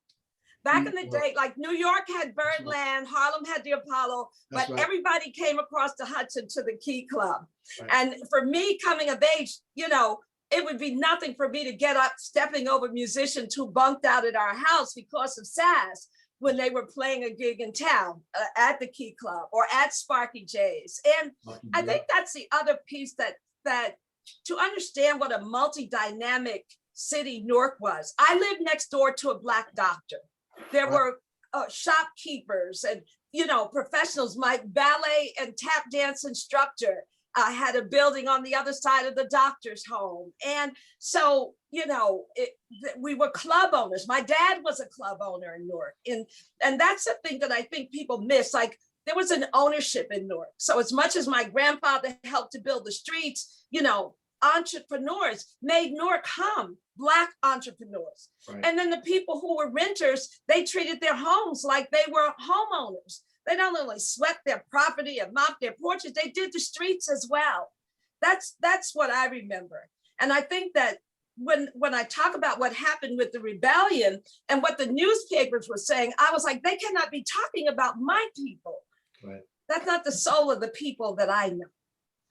Back in the day, like New York had Birdland, Harlem had the Apollo, That's but right. everybody came across the Hudson to the Key Club. Right. And for me coming of age, you know, it would be nothing for me to get up stepping over musicians who bunked out at our house because of SAS when they were playing a gig in town at the Key Club or at Sparky J's. And I think that's the other piece that to understand what a multi-dynamic city Newark was. I lived next door to a Black doctor. There were shopkeepers and, you know, professionals. My ballet and tap dance instructor had a building on the other side of the doctor's home. And so, you know, we were club owners. My dad was a club owner in Newark. And that's the thing that I think people miss. Like, there was an ownership in Newark. So as much as my grandfather helped to build the streets, you know, entrepreneurs made Newark hum, Black entrepreneurs. Right. And then the people who were renters, they treated their homes like they were homeowners. They not only swept their property and mopped their porches, they did the streets as well. That's what I remember. And I think that when I talk about what happened with the rebellion and what the newspapers were saying, I was like, they cannot be talking about my people. Right. That's not the soul of the people that I know.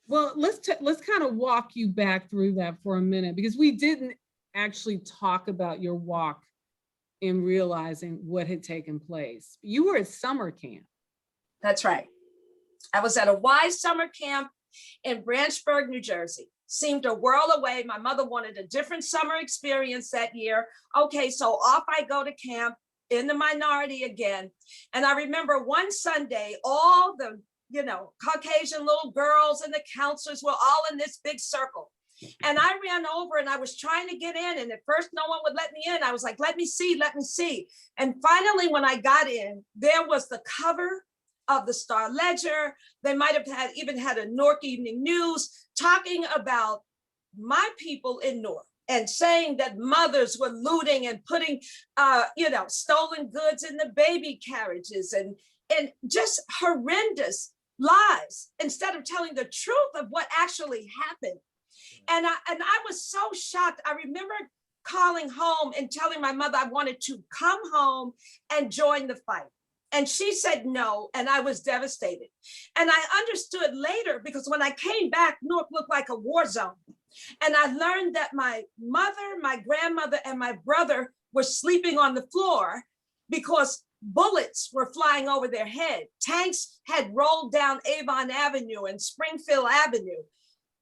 Well, let's kind of walk you back through that for a minute, because we didn't actually talk about your walk in realizing what had taken place. You were at summer camp. That's right. I was at a Wise summer camp in Branchburg, New Jersey. Seemed a world away. My mother wanted a different summer experience that year. Okay, so off I go to camp, in the minority again. And I remember one Sunday, all the, Caucasian little girls and the counselors were all in this big circle. And I ran over and I was trying to get in. And at first no one would let me in. I was like, let me see, let me see. And finally, when I got in, there was the cover of the Star Ledger. They might have even had a Newark Evening News talking about my people in Newark and saying that mothers were looting and putting, stolen goods in the baby carriages and just horrendous lies instead of telling the truth of what actually happened. And I was so shocked. I remember calling home and telling my mother I wanted to come home and join the fight. And she said no, and I was devastated. And I understood later, because when I came back, Newark looked like a war zone. And I learned that my mother, my grandmother, and my brother were sleeping on the floor because bullets were flying over their head. Tanks had rolled down Avon Avenue and Springfield Avenue.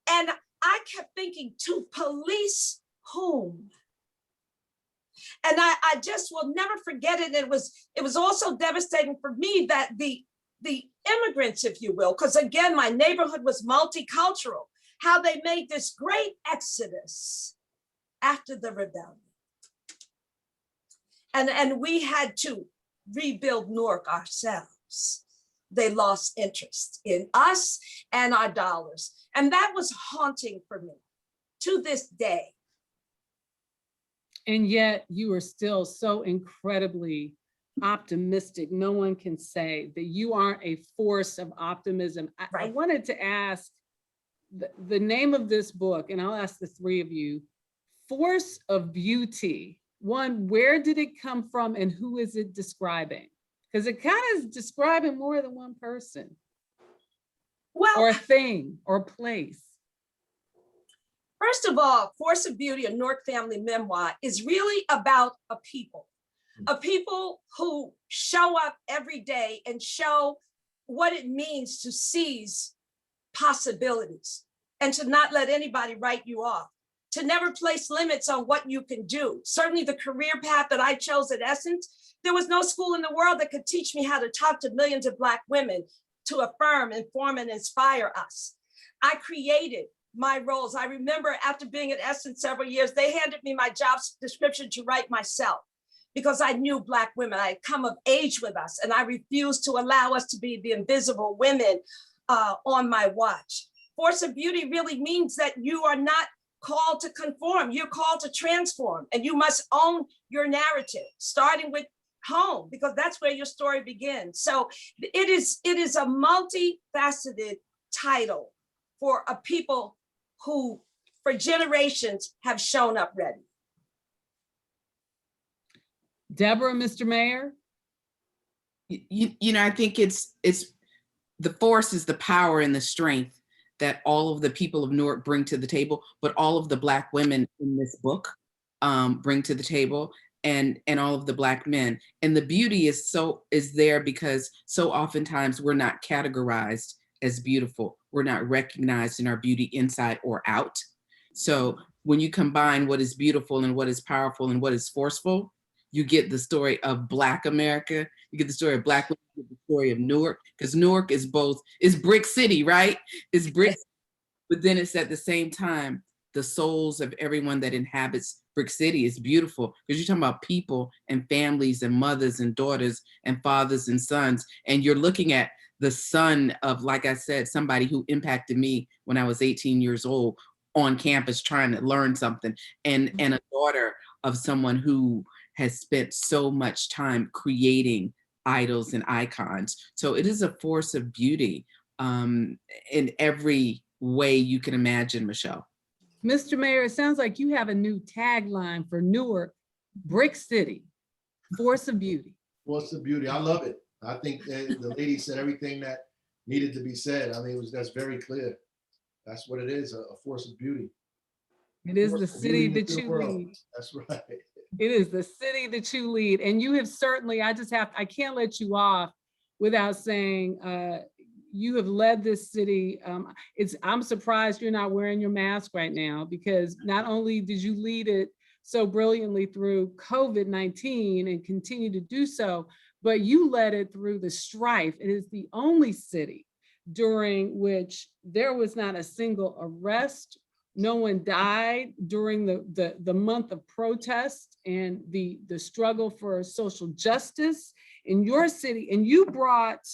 And I kept thinking, to police whom? And I just will never forget it. It was also devastating for me that the immigrants, if you will, because again, my neighborhood was multicultural, how they made this great exodus after the rebellion. And we had to rebuild Newark ourselves. They lost interest in us and our dollars. And that was haunting for me to this day. And yet you are still so incredibly optimistic. No one can say that you aren't a force of optimism. Right. I wanted to ask the name of this book, and I'll ask the three of you, Force of Beauty. One, where did it come from and who is it describing? Because it kind of is describing more than one person. Well, or a thing or a place. First of all, Force of Beauty, a Newark family memoir, is really about a people who show up every day and show what it means to seize possibilities and to not let anybody write you off, to never place limits on what you can do. Certainly the career path that I chose at Essence, there was no school in the world that could teach me how to talk to millions of Black women to affirm, inform, and inspire us. I created my roles. I remember after being at Essence several years, they handed me my job description to write myself because I knew Black women. I had come of age with us, and I refused to allow us to be the invisible women on my watch. Force of Beauty really means that you are not called to conform, you're called to transform, and you must own your narrative, starting with home, because that's where your story begins. So it is a multifaceted title for a people who for generations have shown up ready. Deborah, Mr. Mayor? I think it's the force is the power and the strength that all of the people of Newark bring to the table, but all of the Black women in this book bring to the table, and all of the Black men. And the beauty is there because so oftentimes we're not categorized as beautiful. We're not recognized in our beauty inside or out. So when you combine what is beautiful and what is powerful and what is forceful, you get the story of Black America, you get the story of Black women, you get the story of Newark, because Newark is Brick City, right? It's brick, but then it's at the same time, the souls of everyone that inhabits Brick City is beautiful, because you're talking about people and families and mothers and daughters and fathers and sons. And you're looking at the son of, like I said, somebody who impacted me when I was 18 years old on campus trying to learn something, and a daughter of someone who has spent so much time creating idols and icons. So it is a force of beauty in every way you can imagine, Michelle. Mr. Mayor, it sounds like you have a new tagline for Newark, Brick City, Force of Beauty. Force of Beauty, I love it. I think that the lady said everything that needed to be said. I mean, that's very clear. That's what it is, a force of beauty. It is the city that you lead. That's right. It is the city that you lead. And you have certainly, I can't let you off without saying, you have led this city. I'm surprised you're not wearing your mask right now, because not only did you lead it so brilliantly through COVID-19 and continue to do so, but you led it through the strife. It is the only city during which there was not a single arrest. No one died during the month of protest and the struggle for social justice in your city. And you brought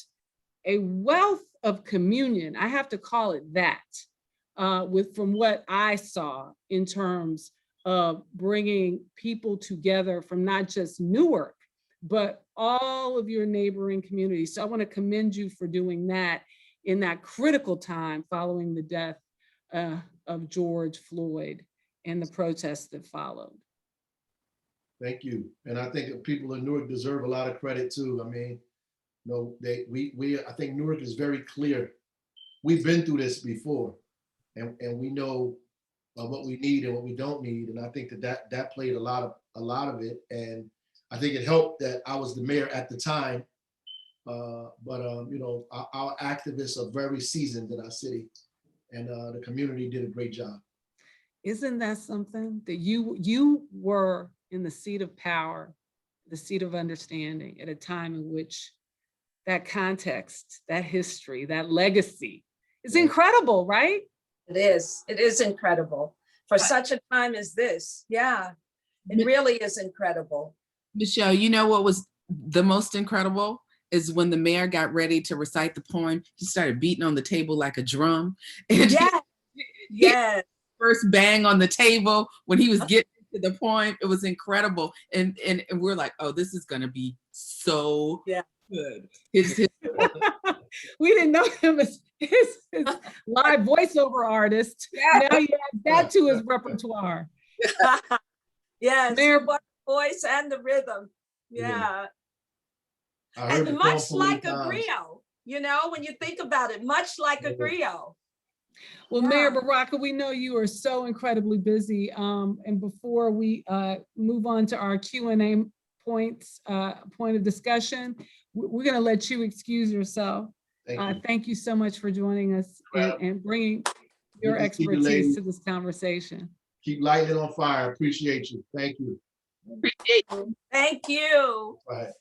a wealth of communion, I have to call it that, from what I saw in terms of bringing people together from not just Newark, but all of your neighboring communities. So I want to commend you for doing that in that critical time following the death of George Floyd and the protests that followed. Thank you. And I think people in Newark deserve a lot of credit too. I mean, I think Newark is very clear. We've been through this before, and we know what we need and what we don't need. And I think that played a lot of it. And I think it helped that I was the mayor at the time. But our activists are very seasoned in our city, and the community did a great job. Isn't that something that you were in the seat of power, the seat of understanding at a time in which that context, that history, that legacy is incredible, right? It is incredible for such a time as this. Yeah, it really is incredible. Michelle, you know what was the most incredible is when the mayor got ready to recite the poem, he started beating on the table like a drum. And yes. First bang on the table when he was getting to the poem, it was incredible. And we're like, oh, this is gonna be so good. We didn't know him as his live voiceover artist. Yeah. Now he adds that to his repertoire. Yes, Mayor, voice and the rhythm. Yeah. And much like a griot, when you think about it, much like a griot. Well, Mayor Baraka, we know you are so incredibly busy. And before we move on to our Q&A point of discussion, we're going to let you excuse yourself. Thank you so much for joining us and bringing your expertise to this conversation. Keep lighting it on fire. Appreciate you. Thank you. Appreciate you. Thank you. Bye.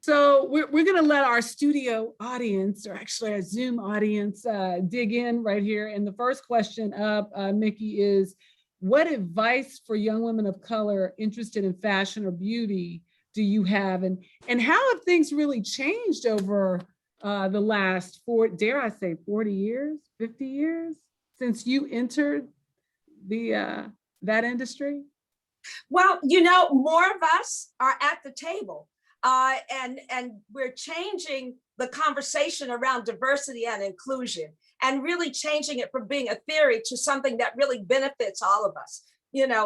So we're going to let our studio audience, or actually our Zoom audience, dig in right here. And the first question up, Mikki, is what advice for young women of color interested in fashion or beauty do you have? And how have things really changed over the last 40 years, 50 years since you entered that industry? Well, more of us are at the table. And we're changing the conversation around diversity and inclusion, and really changing it from being a theory to something that really benefits all of us.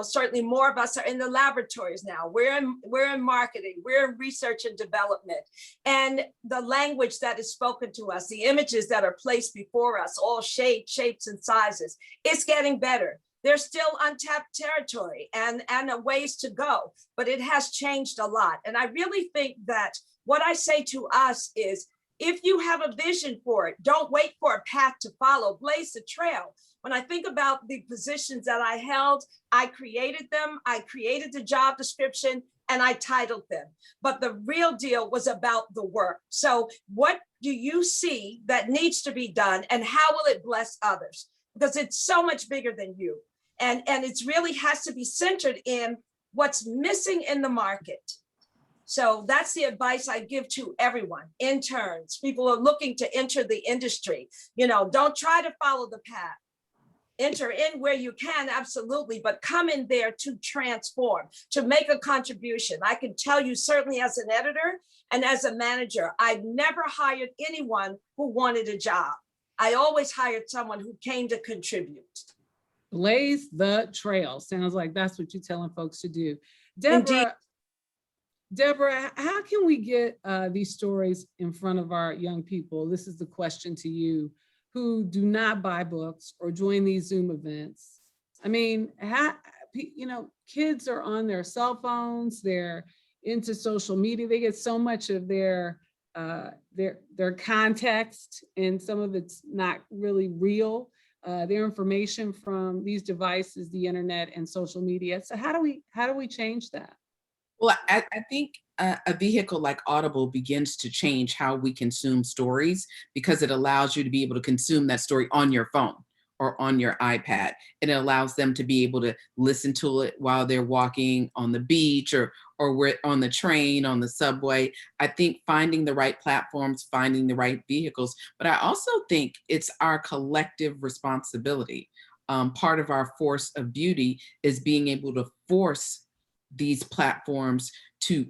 Certainly more of us are in the laboratories now. We're in marketing, we're in research and development. And the language that is spoken to us, the images that are placed before us, all shapes and sizes, it's getting better. There's still untapped territory and ways to go, but it has changed a lot. And I really think that what I say to us is, if you have a vision for it, don't wait for a path to follow, blaze the trail. When I think about the positions that I held, I created them, I created the job description, and I titled them. But the real deal was about the work. So what do you see that needs to be done, and how will it bless others? Because it's so much bigger than you. And it really has to be centered in what's missing in the market. So that's the advice I give to everyone, interns, people who are looking to enter the industry. Don't try to follow the path. Enter in where you can, absolutely, but come in there to transform, to make a contribution. I can tell you, certainly as an editor and as a manager, I've never hired anyone who wanted a job. I always hired someone who came to contribute. Blaze the trail. Sounds like that's what you're telling folks to do. Deborah, how can we get these stories in front of our young people? This is the question to you, who do not buy books or join these Zoom events. I mean, kids are on their cell phones, they're into social media, they get so much of their their context, and some of it's not really real. Their information from these devices, the internet and social media. So how do we change that? Well, I think a vehicle like Audible begins to change how we consume stories, because it allows you to be able to consume that story on your phone or on your iPad. And it allows them to be able to listen to it while they're walking on the beach or we're on the train, on the subway. I think finding the right platforms, finding the right vehicles, but I also think it's our collective responsibility. Part of our force of beauty is being able to force these platforms to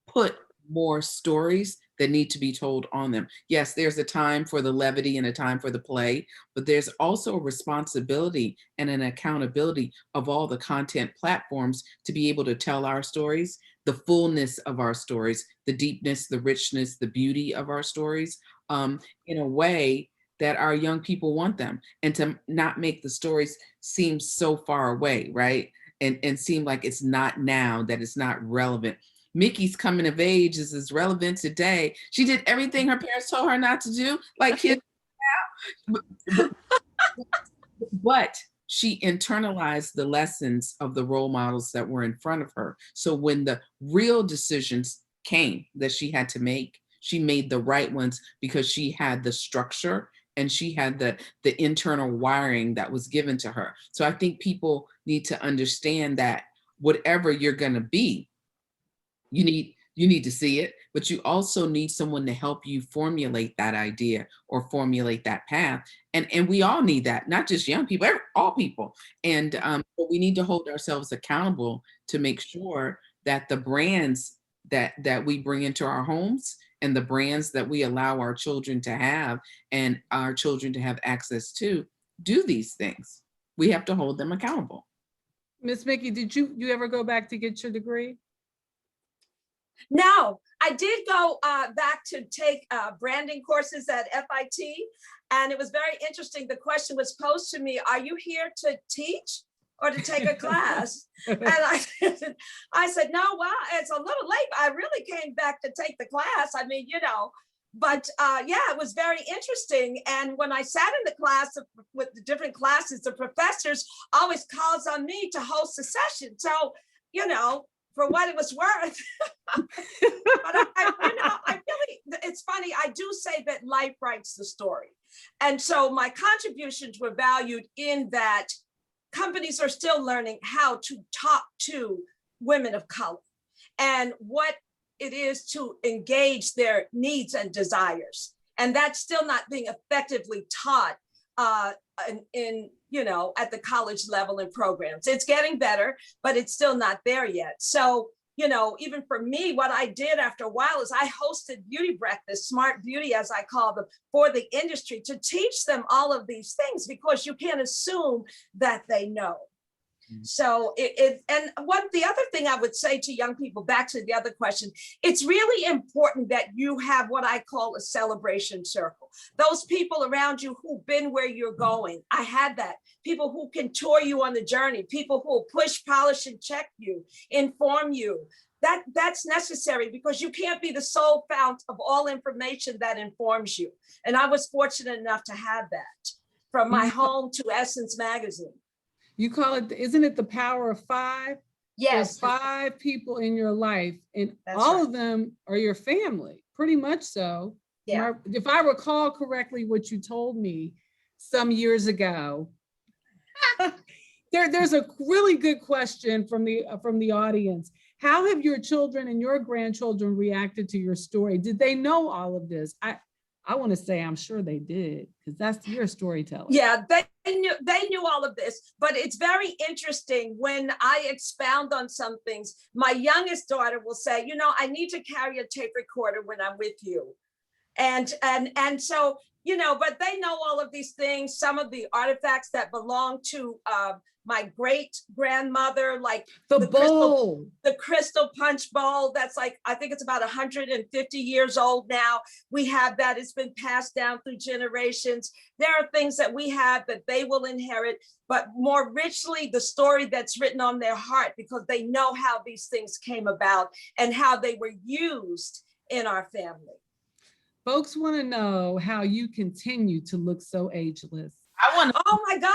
put more stories that need to be told on them. Yes, there's a time for the levity and a time for the play, but there's also a responsibility and an accountability of all the content platforms to be able to tell our stories, the fullness of our stories, the deepness, the richness, the beauty of our stories, in a way that our young people want them, and to not make the stories seem so far away, right? And seem like it's not now, that it's not relevant. Mikki's coming of age is as relevant today. She did everything her parents told her not to do, like kids now. But she internalized the lessons of the role models that were in front of her. So when the real decisions came that she had to make, she made the right ones because she had the structure and she had the internal wiring that was given to her. So I think people need to understand that whatever you're gonna be, you need to see it, but you also need someone to help you formulate that idea or formulate that path. And we all need that, not just young people, all people. And but we need to hold ourselves accountable to make sure that the brands that we bring into our homes and the brands that we allow our children to have and our children to have access to do these things. We have to hold them accountable. Miss Mikki, did you ever go back to get your degree? No, I did go back to take branding courses at FIT, and it was very interesting. The question was posed to me, are you here to teach or to take a class? And I said, no, well, it's a little late. I really came back to take the class. I mean, but yeah, it was very interesting. And when I sat in the class with the different classes, the professors always calls on me to host a session. So, for what it was worth. But I really, it's funny, I do say that life writes the story. And so my contributions were valued in that companies are still learning how to talk to women of color and what it is to engage their needs and desires. And that's still not being effectively taught in at the college level in programs. It's getting better, but it's still not there yet. So, even for me, what I did after a while is I hosted beauty breakfast, smart beauty, as I call them, for the industry to teach them all of these things, because you can't assume that they know. So and the other thing I would say to young people, back to the other question, it's really important that you have what I call a celebration circle. Those people around you who've been where you're going. I had that. People who can tour you on the journey, people who will push, polish, and check you, inform you. That's necessary, because you can't be the sole fount of all information that informs you. And I was fortunate enough to have that, from my home to Essence Magazine. You call it, isn't it the power of five? Yes. There's 5 people in your life, and That's all right. of them are your family, pretty much so. Yeah. If I recall correctly what you told me some years ago, there's a really good question from the audience. How have your children and your grandchildren reacted to your story? Did they know all of this? I want to say I'm sure they did, because that's your storytelling. Yeah, they knew all of this, but it's very interesting when I expound on some things. My youngest daughter will say, I need to carry a tape recorder when I'm with you. And so, but they know all of these things, some of the artifacts that belong to my great grandmother, like the bowl, the crystal punch bowl. That's like, I think it's about 150 years old now. We have that. It's been passed down through generations. There are things that we have that they will inherit, but more richly, the story that's written on their heart, because they know how these things came about and how they were used in our family. Folks want to know how you continue to look so ageless. I want to. Oh my gosh.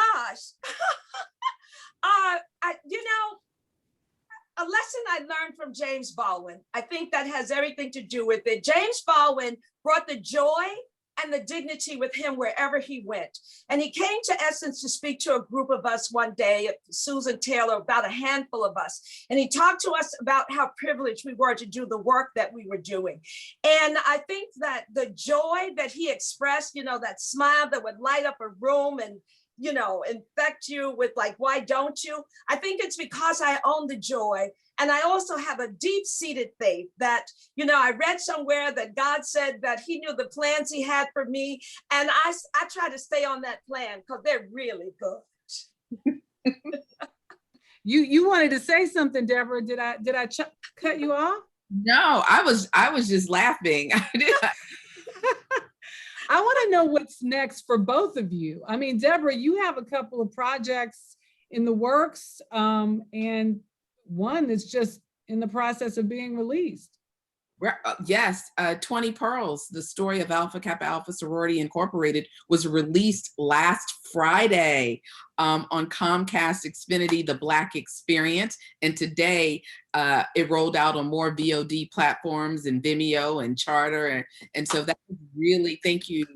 A lesson I learned from James Baldwin, I think that has everything to do with it. James Baldwin brought the joy and the dignity with him wherever he went. And he came to Essence to speak to a group of us one day, Susan Taylor, about a handful of us. And he talked to us about how privileged we were to do the work that we were doing. And I think that the joy that he expressed, that smile that would light up a room and infect you with like, why don't you? I think it's because I own the joy. And I also have a deep-seated faith that, I read somewhere that God said that he knew the plans he had for me. And I try to stay on that plan because they're really good. You wanted to say something, Deborah. Did I cut you off? No, I was just laughing. I want to know what's next for both of you. I mean, Deborah, you have a couple of projects in the works, and one that's just in the process of being released. Yes, 20 Pearls, the story of Alpha Kappa Alpha Sorority Incorporated, was released last Friday on Comcast Xfinity, The Black Experience. And today it rolled out on more VOD platforms and Vimeo and Charter. And so that was really, thank you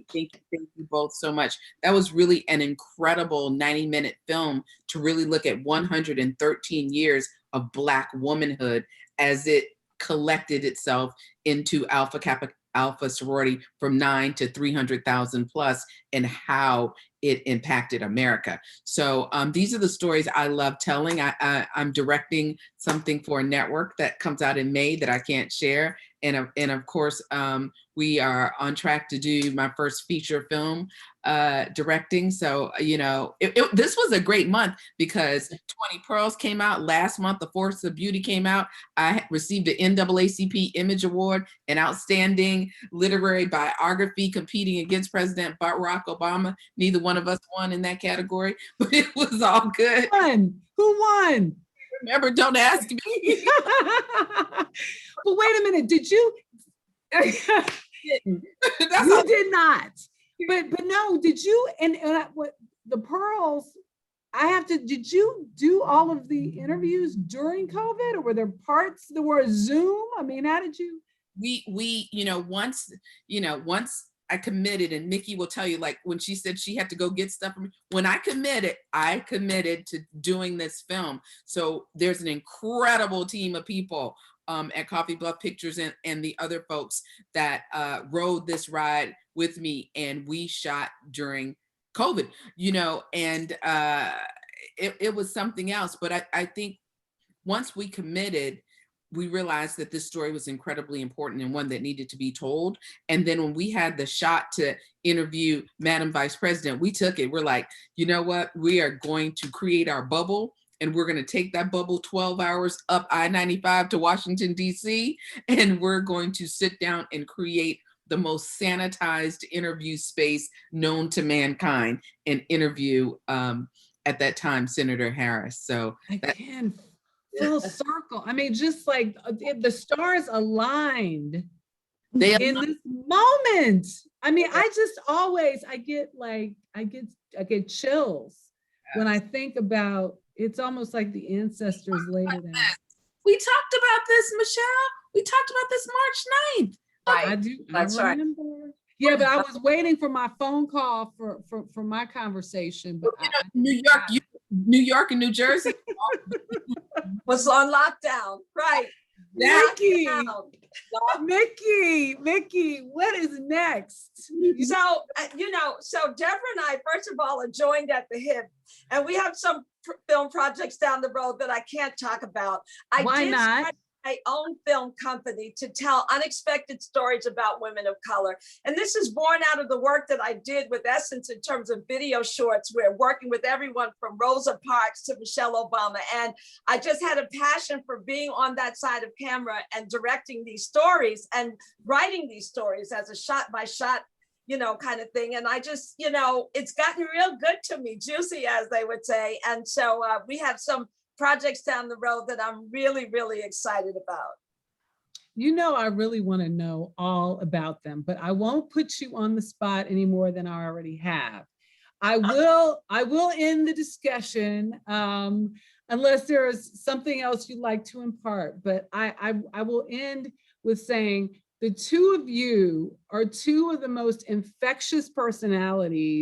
both so much. That was really an incredible 90-minute film to really look at 113 years of Black womanhood as it collected itself into Alpha Kappa Alpha sorority from 9 to 300,000 plus, and how it impacted America. So these are the stories I love telling. I'm directing something for a network that comes out in May that I can't share. And of course, we are on track to do my first feature film directing. So, this was a great month because 20 Pearls came out last month. The Force of Beauty came out. I received an NAACP Image Award, an outstanding literary biography competing against President Barack Obama. Neither one of us won in that category, but it was all good. Who won? Remember, don't ask me. But wait a minute, did you? You did not. But no, did you? And what the Pearls? Did you do all of the interviews during COVID, or were there parts that were Zoom? I mean, how did you? We once I committed, and Mikki will tell you, like when she said she had to go get stuff from me, when I committed to doing this film. So there's an incredible team of people at Coffee Bluff Pictures and the other folks that rode this ride with me, and we shot during COVID, and it was something else. But I think once we committed, we realized that this story was incredibly important and one that needed to be told. And then when we had the shot to interview Madam Vice President, we took it. We're like, you know what? We are going to create our bubble, and we're going to take that bubble 12 hours up I-95 to Washington, D.C., and we're going to sit down and create the most sanitized interview space known to mankind and interview, at that time, Senator Harris. So Again, full circle. I mean, just like the stars aligned in this moment. I mean, I get chills when I think about, it's almost like the ancestors laid it out. We talked about this, Michelle. We talked about this March 9th. Right. I do. That's I remember. Right. Yeah, but I was waiting for my phone call for my conversation. But New York and New Jersey was on lockdown, right? Mikki, what is next? So Deborah and I, first of all, are joined at the hip, and we have some film projects down the road that I can't talk about. Why not? Start my own film company to tell unexpected stories about women of color. And this is born out of the work that I did with Essence in terms of video shorts. We're working with everyone from Rosa Parks to Michelle Obama. And I just had a passion for being on that side of camera and directing these stories and writing these stories as a shot by shot, kind of thing. And I just, it's gotten real good to me, juicy, as they would say. And so we have some projects down the road that I'm really, really excited about. You know, I really want to know all about them, but I won't put you on the spot any more than I already have. I will end the discussion unless there is something else you'd like to impart. But I will end with saying the two of you are two of the most infectious personalities